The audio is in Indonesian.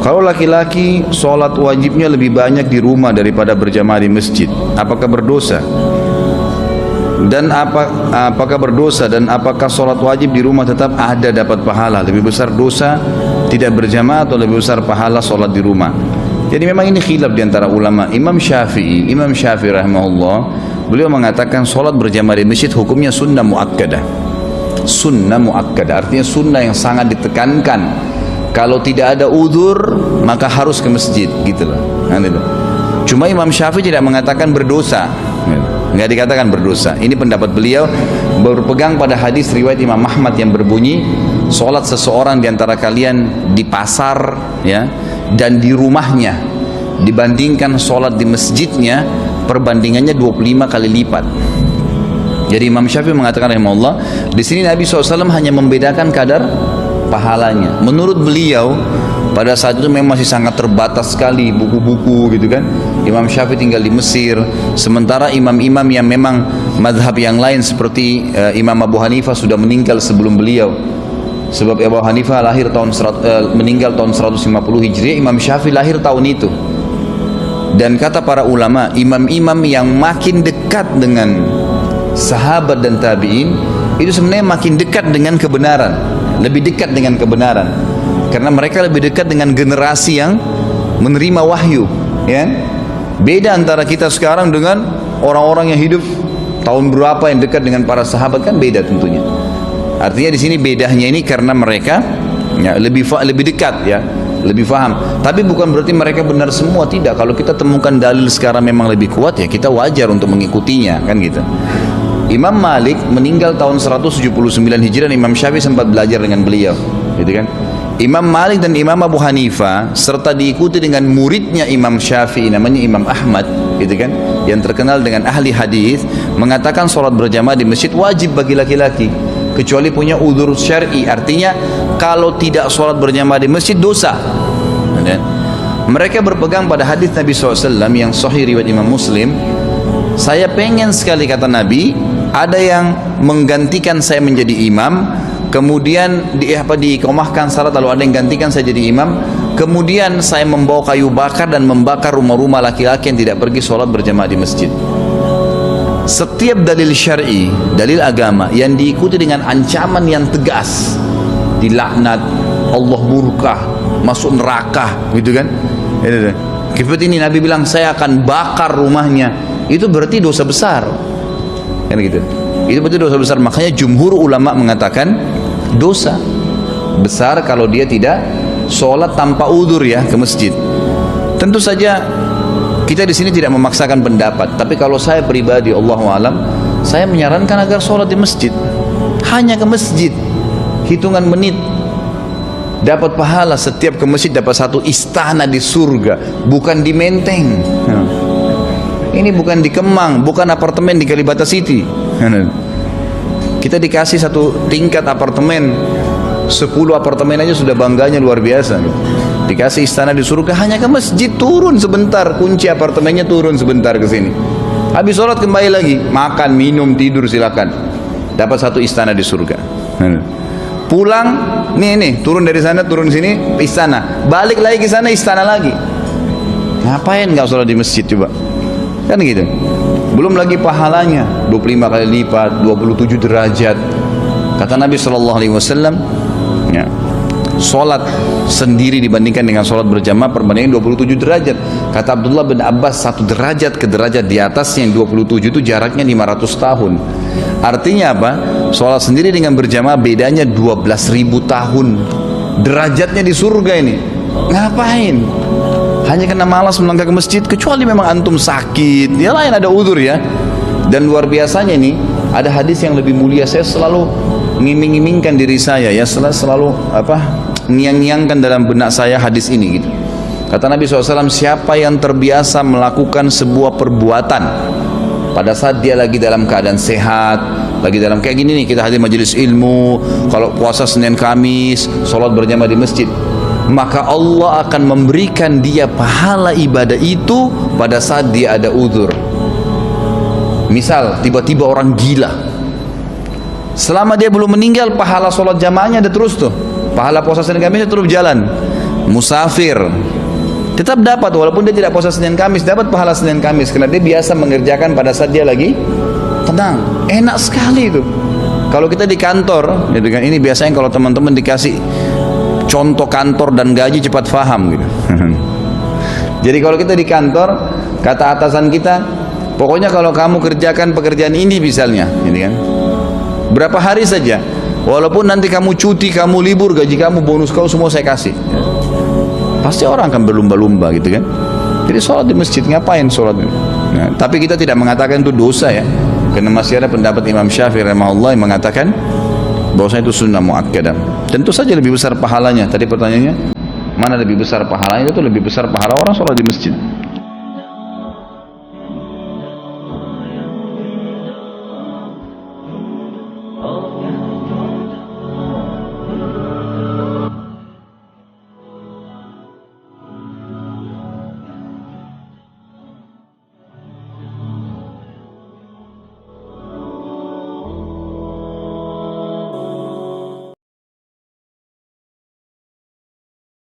Kalau laki-laki sholat wajibnya lebih banyak di rumah daripada berjamaah di masjid, apakah berdosa? Dan apakah berdosa, dan apakah sholat wajib di rumah tetap ada dapat pahala? Lebih besar dosa tidak berjamaah atau lebih besar pahala sholat di rumah? Jadi memang ini khilaf di antara ulama. Imam Syafi'i rahimahullah, beliau mengatakan sholat berjamaah di masjid hukumnya sunnah muakkadah. Sunnah muakkadah artinya sunnah yang sangat ditekankan. Kalau tidak ada udzur maka harus ke masjid, gitu loh. Cuma Imam Syafi'i tidak mengatakan berdosa, nggak dikatakan berdosa. Ini pendapat beliau berpegang pada hadis riwayat Imam Ahmad yang berbunyi, sholat seseorang di antara kalian di pasar ya dan di rumahnya dibandingkan sholat di masjidnya, perbandingannya 25 kali lipat. Jadi Imam Syafi'i mengatakan rahimahullah, di sini Nabi SAW hanya membedakan kadar pahalanya. Menurut beliau pada saat itu memang masih sangat terbatas sekali buku-buku gitu kan. Imam Syafi'i tinggal di Mesir, sementara imam-imam yang memang mazhab yang lain seperti Imam Abu Hanifah sudah meninggal sebelum beliau. Sebab Abu Hanifah meninggal tahun 150 Hijriah, Imam Syafi'i lahir tahun itu. Dan kata para ulama, imam-imam yang makin dekat dengan sahabat dan tabi'in itu sebenarnya makin dekat dengan kebenaran, lebih dekat dengan kebenaran, karena mereka lebih dekat dengan generasi yang menerima wahyu ya. Beda antara kita sekarang dengan orang-orang yang hidup tahun berapa yang dekat dengan para sahabat, kan beda tentunya. Artinya di sini bedanya ini karena mereka ya, lebih dekat ya, lebih faham. Tapi bukan berarti mereka benar semua, tidak. Kalau kita temukan dalil sekarang memang lebih kuat ya kita wajar untuk mengikutinya, kan gitu. Imam Malik meninggal tahun 179 Hijriah, Imam Syafi'i sempat belajar dengan beliau, gitu kan. Imam Malik dan Imam Abu Hanifah serta diikuti dengan muridnya Imam Syafi'i namanya Imam Ahmad, gitu kan, yang terkenal dengan ahli hadis, mengatakan sholat berjamaah di masjid wajib bagi laki-laki kecuali punya udzur syar'i. Artinya kalau tidak sholat berjamaah di masjid dosa. Mereka berpegang pada hadis Nabi SAW yang sahih riwayat Imam Muslim. Saya pengen sekali, kata Nabi, ada yang menggantikan saya menjadi imam, kemudian diiqamahkan salat, lalu ada yang gantikan saya jadi imam, kemudian saya membawa kayu bakar dan membakar rumah-rumah laki-laki yang tidak pergi sholat berjamaah di masjid. Setiap dalil syar'i, dalil agama yang diikuti dengan ancaman yang tegas, dilaknat, Allah murka, masuk neraka, gitu kan. Seperti ini Nabi bilang saya akan bakar rumahnya, itu berarti dosa besar, kan gitu. Itu berarti dosa besar. Makanya jumhur ulama mengatakan dosa besar kalau dia tidak sholat tanpa udzur ya ke masjid. Tentu saja kita di sini tidak memaksakan pendapat, tapi kalau saya pribadi, Allahu a'lam, saya menyarankan agar sholat di masjid, hanya ke masjid, hitungan menit, dapat pahala. Setiap ke masjid dapat satu istana di surga, bukan di Menteng. Ini bukan di Kemang, bukan apartemen di Kalibata City. Kita dikasih satu tingkat apartemen, 10 apartemen aja sudah bangganya luar biasa. Dikasih istana di surga, hanya ke masjid, turun sebentar, kunci apartemennya, turun sebentar ke sini. Habis sholat kembali lagi, makan, minum, tidur, silakan. Dapat satu istana di surga. Pulang, nih turun dari sana, turun sini, istana. Balik lagi ke sana, istana lagi. Ngapain nggak sholat di masjid coba? Kan gitu. Belum lagi pahalanya 25 kali lipat, 27 derajat. Kata Nabi SAW ya, sholat sendiri dibandingkan dengan sholat berjamaah perbandingan 27 derajat. Kata Abdullah bin Abbas, 1 derajat ke derajat di atasnya yang 27 itu jaraknya 500 tahun. Artinya apa? Sholat sendiri dengan berjamaah bedanya 12.000 tahun. Derajatnya di surga ini. Ngapain? Hanya karena malas melangkah ke masjid, kecuali memang antum sakit, ya lain ada udzur ya. Dan luar biasanya nih, ada hadis yang lebih mulia. Saya selalu ngiming-ngimingkan diri saya ya, selalu ngiang-ngiangkan dalam benak saya hadis ini gitu. Kata Nabi SAW, siapa yang terbiasa melakukan sebuah perbuatan pada saat dia lagi dalam keadaan sehat, lagi dalam kayak gini nih, kita hadir majelis ilmu, kalau puasa Senin Kamis, sholat berjamaah di masjid, maka Allah akan memberikan dia pahala ibadah itu pada saat dia ada udzur. Misal tiba-tiba orang gila, selama dia belum meninggal pahala sholat jamaahnya ada terus tuh, pahala puasa Senin Kamis terus jalan. musafir, tetap dapat, walaupun dia tidak puasa Senin Kamis, dapat pahala Senin Kamis karena dia biasa mengerjakan pada saat dia lagi tenang. Enak sekali itu. Kalau kita di kantor, gitu kan, ini biasanya kalau teman-teman dikasih contoh kantor dan gaji cepat paham gitu. Jadi kalau kita di kantor, kata atasan kita, pokoknya kalau kamu kerjakan pekerjaan ini misalnya, gitu kan, berapa hari saja, walaupun nanti kamu cuti, kamu libur, gaji kamu, bonus kau semua saya kasih. Pasti orang akan berlumba-lumba gitu kan. Jadi sholat di masjid, ngapain sholat? Nah, tapi kita tidak mengatakan itu dosa ya, karena masih ada pendapat Imam Syafi'i rahimahullah yang mengatakan bahwasanya itu sunnah muakkadah. Tentu saja lebih besar pahalanya. Tadi pertanyaannya, mana lebih besar pahalanya? Itu lebih besar pahala orang sholat di masjid.